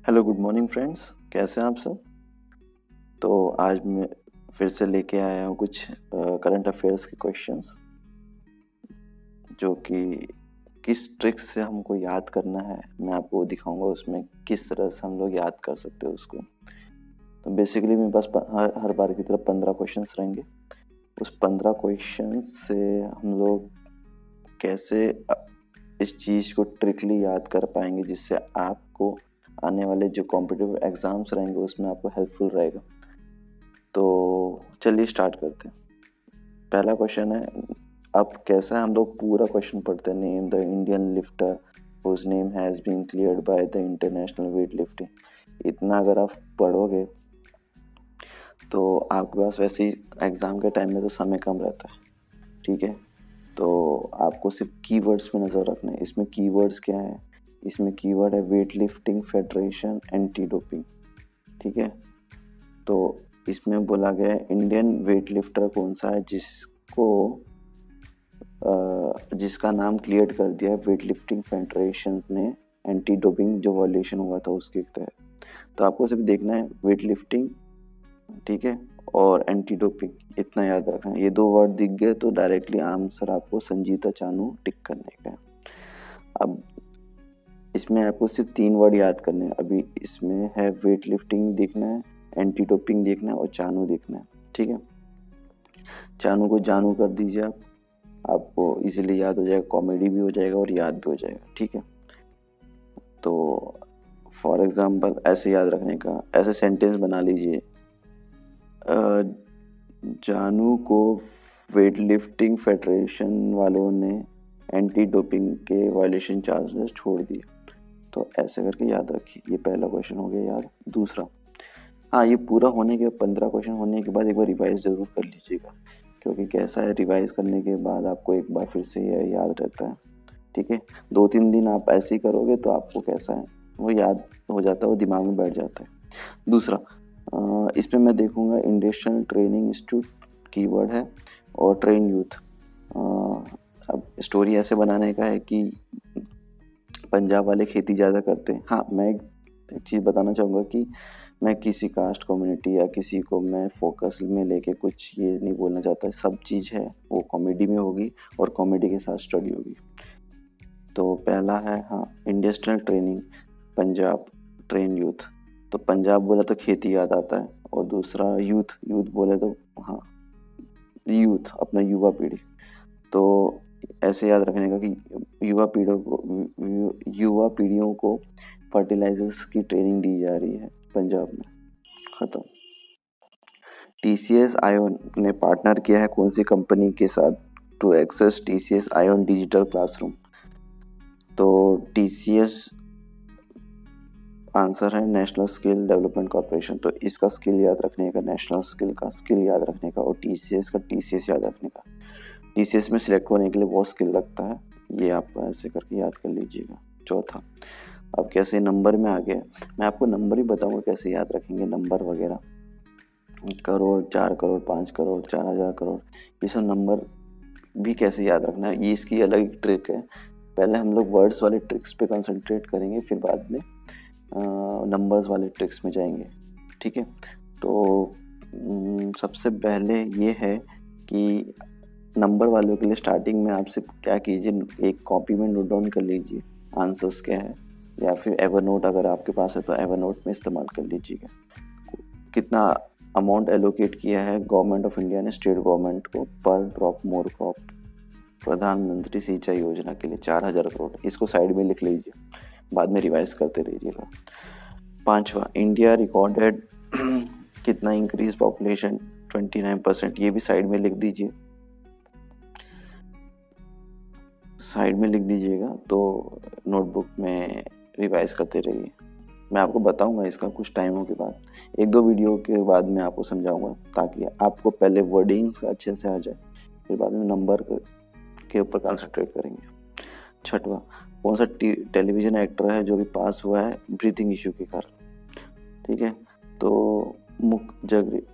Hello good morning friends, कैसे हैं आप सब। तो आज मैं फिर से लेके आया हूँ कुछ करंट अफेयर्स के क्वेश्चंस जो कि किस ट्रिक से हमको याद करना है, मैं आपको दिखाऊंगा उसमें किस तरह से हम लोग याद कर सकते हैं उसको। तो बेसिकली मेरे पास हर बार की तरह 15 क्वेश्चंस रहेंगे। उस 15 क्वेश्चंस से हम लोग कैसे इस चीज़ को ट्रिकली याद कर पाएंगे जिससे आपको आने वाले जो कॉम्पिटिटिव एग्ज़ाम्स रहेंगे उसमें आपको हेल्पफुल रहेगा। तो चलिए स्टार्ट करते हैं। पहला क्वेश्चन है, अब कैसा है हम लोग पूरा क्वेश्चन पढ़ते हैं। Name the Indian lifter whose name has been cleared by the international weight lifting. इतना अगर आप पढ़ोगे तो आपके पास वैसे ही एग्ज़ाम के टाइम में तो समय कम रहता है, ठीक है। तो आपको सिर्फ कीवर्ड्स पे नज़र रखना है। इसमें कीवर्ड्स क्या है, इसमें कीवर्ड है weight lifting federation anti doping, ठीक है। तो इसमें बोला गया है इंडियन वेट लिफ्टर कौन सा है जिसका नाम क्लियर कर दिया है वेट लिफ्टिंग फेडरेशन ने एंटी डोपिंग जो वॉल्यूशन हुआ था उसके तहत। तो आपको सिर्फ देखना है वेट लिफ्टिंग, ठीक है, और एंटी डोपिंग, इतना याद रखना है। ये दो वर्ड दिख गए तो डायरेक्टली आंसर आपको संजीता चानू टिक करने का है। अब इसमें आपको सिर्फ 3 वर्ड याद करने हैं। अभी इसमें है वेट लिफ्टिंग देखना है, एंटी डोपिंग देखना है और चानू देखना है, ठीक है। चानू को जानू कर दीजिए आप, आपको इजीली याद हो जाएगा, कॉमेडी भी हो जाएगा और याद भी हो जाएगा, ठीक है। तो फॉर एग्जांपल ऐसे याद रखने का, ऐसे सेंटेंस बना लीजिए, जानू को वेट लिफ्टिंग फेडरेशन वालों ने एंटी डोपिंग के वायलेशन चार्जेस छोड़ दिए। तो ऐसे करके याद रखिए। ये पहला क्वेश्चन हो गया याद। दूसरा, हाँ, ये पूरा होने के 15 क्वेश्चन होने के बाद एक बार रिवाइज जरूर कर लीजिएगा, क्योंकि कैसा है रिवाइज करने के बाद आपको एक बार फिर से यह याद रहता है, ठीक है। 2-3 दिन आप ऐसे ही करोगे तो आपको कैसा है वो याद हो जाता है, वो दिमाग में बैठ जाता है। दूसरा, इसमें मैं देखूंगा इंडस्ट्रियल ट्रेनिंग इंस्टीट्यूट कीवर्ड है और ट्रेन यूथ। अब स्टोरी ऐसे बनाने का है कि पंजाब वाले खेती ज़्यादा करते हैं। हाँ, मैं एक चीज़ बताना चाहूँगा कि मैं किसी कास्ट कम्युनिटी या किसी को मैं फोकस में लेके कुछ ये नहीं बोलना चाहता। सब चीज़ है वो कॉमेडी में होगी और कॉमेडी के साथ स्टडी होगी। तो पहला है, हाँ, industrial training Punjab train youth. तो पंजाब बोला तो खेती याद आता है, और दूसरा यूथ, यूथ बोले तो हाँ, यूथ अपना युवा पीढ़ी। तो ऐसे याद रखने का कि युवा पीढ़ियों को फर्टिलाइजर्स की ट्रेनिंग दी जा रही है पंजाब में। खत्म। टीसीएस आयोन ने पार्टनर किया है कौन सी कंपनी के साथ to access TCS iON digital classroom. तो टीसीएस आंसर है नेशनल स्किल डेवलपमेंट कॉर्पोरेशन। तो इसका स्किल याद रखने का, नेशनल स्किल का स्किल याद रखने का, और टीसीएस का टीसीएस याद रखने का। टीसीएस में सिलेक्ट होने के लिए बहुत स्किल लगता है, ये आप ऐसे करके याद कर लीजिएगा। चौथा, अब कैसे नंबर में आ गया, मैं आपको नंबर ही बताऊंगा कैसे याद रखेंगे नंबर वगैरह। करोड़, 4 करोड़, 5 करोड़, 4000 करोड़, ये सब नंबर भी कैसे याद रखना है, ये इसकी अलग ट्रिक है। पहले हम लोग वर्ड्स वाले ट्रिक्स पे कंसंट्रेट करेंगे, फिर बाद में नंबर्स वाले ट्रिक्स में जाएंगे, ठीक है। तो सबसे पहले ये है कि नंबर वालों के लिए स्टार्टिंग में आपसे क्या कीजिए, एक कॉपी में नोट डाउन कर लीजिए आंसर्स क्या है, या फिर एवरनोट अगर आपके पास है तो एवरनोट में इस्तेमाल कर लीजिएगा। कितना अमाउंट एलोकेट किया है गवर्नमेंट ऑफ इंडिया ने स्टेट गवर्नमेंट को पर ड्रॉप मोर क्रॉप प्रधानमंत्री सिंचाई योजना के लिए 4000 करोड़, इसको साइड में लिख लीजिए, बाद में रिवाइज करते रहिएगा। पांचवा, इंडिया रिकॉर्डेड कितना इंक्रीज पॉपुलेशन 29%, ये भी साइड में लिख दीजिए, साइड में लिख दीजिएगा। तो नोटबुक में रिवाइज करते रहिए। मैं आपको बताऊंगा इसका कुछ टाइमों के बाद, 1-2 वीडियो के बाद मैं आपको समझाऊंगा, ताकि आपको पहले वर्डिंग्स अच्छे से आ जाए, फिर बाद में नंबर के ऊपर कंसंट्रेट करेंगे। छठवा, कौन सा टेलीविजन एक्टर है जो भी पास हुआ है ब्रीथिंग इश्यू के कारण, ठीक है। तो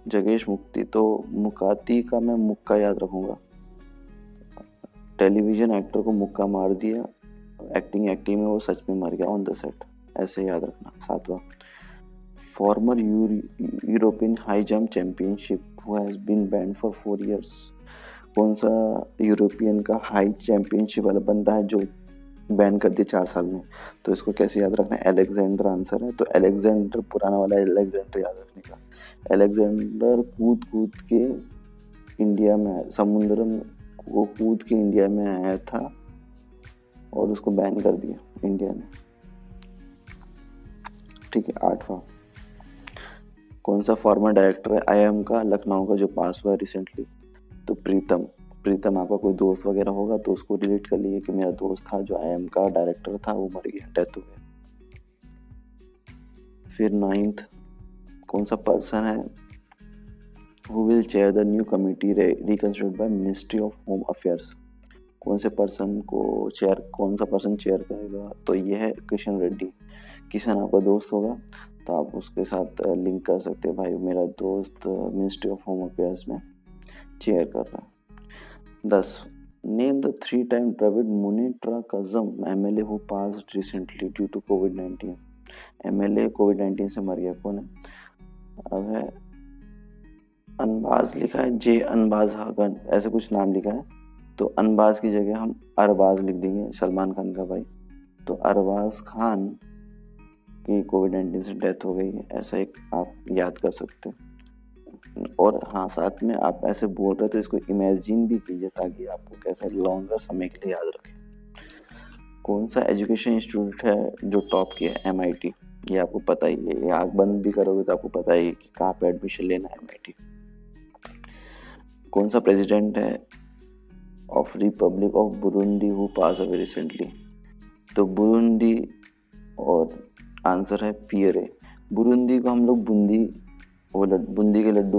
जगेश मुक्ति, तो मुकाती का मैं मुक्का याद रखूंगा। टेलीविजन एक्टर को मुक्का मार दिया, एक्टिंग में वो सच में मर गया ऑन द सेट, ऐसे याद रखना। 7वां, former European high jump championship who has been banned for 4 years। कौन सा यूरोपियन का हाई चैंपियनशिप वाला बंदा है जो बैन कर दिया 4 साल में? तो इसको कैसे याद रखना है? एलेक्जेंडर आंसर है। तो एलेक्जेंडर पुराना वाला एलेक्जेंडर याद रखने का। एलेक्जेंडर कूद के इंडिया में, समुद्र में वो कूद के इंडिया में आया था और उसको बैन कर दिया इंडिया ने। ठीक है। 8वां, कौन सा फॉर्मर डायरेक्टर है IIM का लखनऊ का जो पास हुआ रिसेंटली? तो प्रीतम आपका कोई दोस्त वगैरह होगा तो उसको रिलेट कर लिए कि मेरा दोस्त था जो IIM का डायरेक्टर था, वो मर गया, डेथ हो गया। फिर 9th, कौन सा पर्सन है who will chair the new committee reconstructed by ministry of home affairs? कौन सा पर्सन चेयर करेगा? तो ये है किशन रेड्डी। किशन आपका दोस्त होगा तो आप उसके साथ लिंक कर सकते हैं, भाई मेरा दोस्त मिनिस्ट्री ऑफ होम अफेयर्स में चेयर कर रहा है। 10, name the 3-time Dravid Munitra Kazam MLA who passed recently due to COVID-19। MLA COVID-19 से मर गया, कौन है? अब है अनबाज लिखा है, जे अनबाज हागन ऐसे कुछ नाम लिखा है, तो अनबाज की जगह हम अरबाज लिख देंगे, सलमान खान का भाई। तो अरबाज खान की COVID-19 से डेथ हो गई है, ऐसा एक आप याद कर सकते हैं। और हाँ, साथ में आप ऐसे बोल रहे तो इसको इमेजिन भी कीजिए ताकि आपको कैसे लॉन्गर समय के लिए याद रखें। कौन सा एजुकेशन इंस्टीट्यूट है जो टॉप किया है? MIT। ये आपको पता ही है, आँख बंद भी करोगे तो आपको पता ही है कि कहाँ पे एडमिशन लेना है MIT। कौन सा प्रेसिडेंट है of Republic of Burundi who pass away recently? तो बुरुंडी और आंसर है पियरे। बुरुंदी को हम लोग बूंदी के लड्डू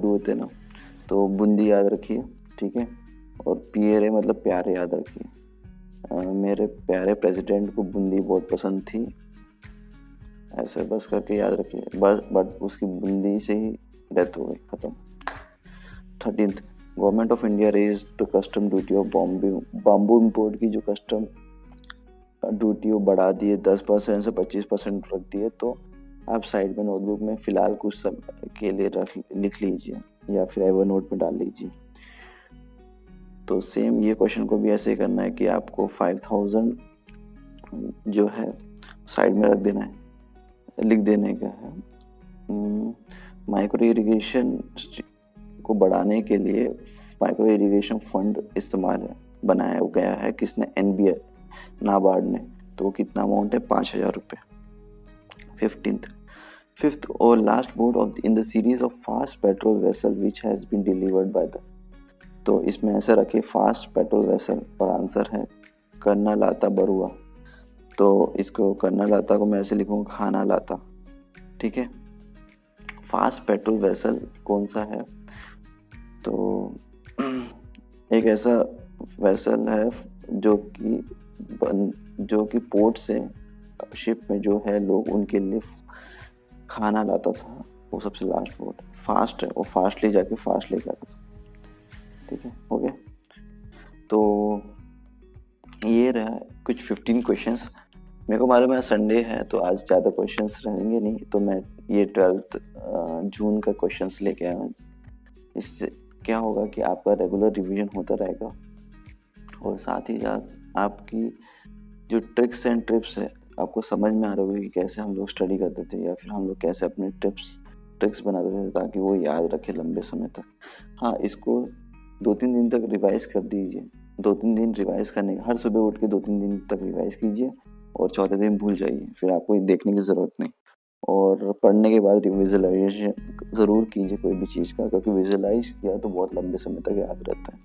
होते हैं ना, तो बूंदी याद रखिए, ठीक है। और पियरे मतलब प्यारे याद रखिए। मेरे प्यारे प्रेसिडेंट को बूंदी बहुत पसंद थी, ऐसे बस करके याद रखिए बस। बट उसकी बूंदी से ही डेथ हो गई, खत्म। 13th, Government of India raise the custom duty of bamboo import की जो कस्टम ड्यूटी वो बढ़ा दिए, 10% से 25% रख दिए। तो आप साइड में नोटबुक में फ़िलहाल कुछ समय के लिए लिख लीजिए या फिर एवर नोट में डाल लीजिए। तो सेम ये क्वेश्चन को भी ऐसे करना है कि आपको 5000 जो है साइड में रख देना है, लिख देने का है। माइक्रो इरिगेशन को बढ़ाने के लिए माइक्रो इरिगेशन फंड बनाया गया है किसने? NBI नाबार्ड ने। तो वो कितना अमाउंट है? 5000 रुपये। 5th और last board of in the series of fast patrol vessel which has been delivered by the. तो इसमें ऐसा रखे फास्ट पेट्रोल वेसल और आंसर है करना लाता बरुआ। तो इसको करना लाता को मैं ऐसे लिखूँगा खाना लाता, ठीक है। फास्ट पेट्रोल वेसल कौन सा है? तो एक ऐसा वेसल है जो कि पोर्ट से शिप में जो है लोग उनके लिए खाना लाता था, वो सबसे लास्ट बोर्ड। फास्ट है, वो फास्टली जाके फास्ट लेके आता था, ठीक है, हो गया। तो ये रहा कुछ 15 क्वेश्चंस। मेरे को मालूम है संडे है तो आज ज़्यादा क्वेश्चंस रहेंगे नहीं, तो मैं ये 12th जून का क्वेश्चंस लेके आया हूँ। इससे क्या होगा कि आपका रेगुलर रिवीजन होता रहेगा और साथ ही साथ आपकी जो ट्रिक्स एंड टिप्स है आपको समझ में आ रहा होगा कि कैसे हम लोग स्टडी करते थे या फिर हम लोग कैसे अपने ट्रिक्स बनाते थे ताकि वो याद रखे लंबे समय तक। हाँ, इसको 2-3 दिन तक रिवाइज कर दीजिए। 2-3 दिन रिवाइज करने, हर सुबह उठ के 2-3 दिन तक रिवाइज कीजिए और चौथे दिन भूल जाइए, फिर आपको देखने की ज़रूरत नहीं। और पढ़ने के बाद विजुअलाइजेशन ज़रूर कीजिए कोई भी चीज़ का, क्योंकि विजुअलाइज किया तो बहुत लंबे समय तक याद रहता है।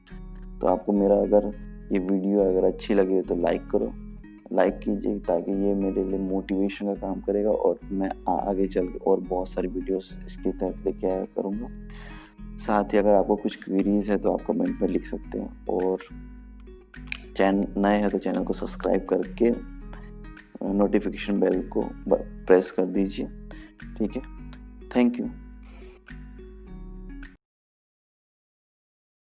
तो आपको मेरा अगर ये वीडियो अगर अच्छी लगे तो लाइक कीजिए ताकि ये मेरे लिए मोटिवेशन का काम करेगा और मैं आगे चल के और बहुत सारी वीडियोस इसके तहत लेके आया करूँगा। साथ ही अगर आपको कुछ क्वेरीज है तो आप कमेंट में लिख सकते हैं और नए हैं तो चैनल को सब्सक्राइब करके नोटिफिकेशन बेल को प्रेस कर दीजिए, ठीक है। Thank you.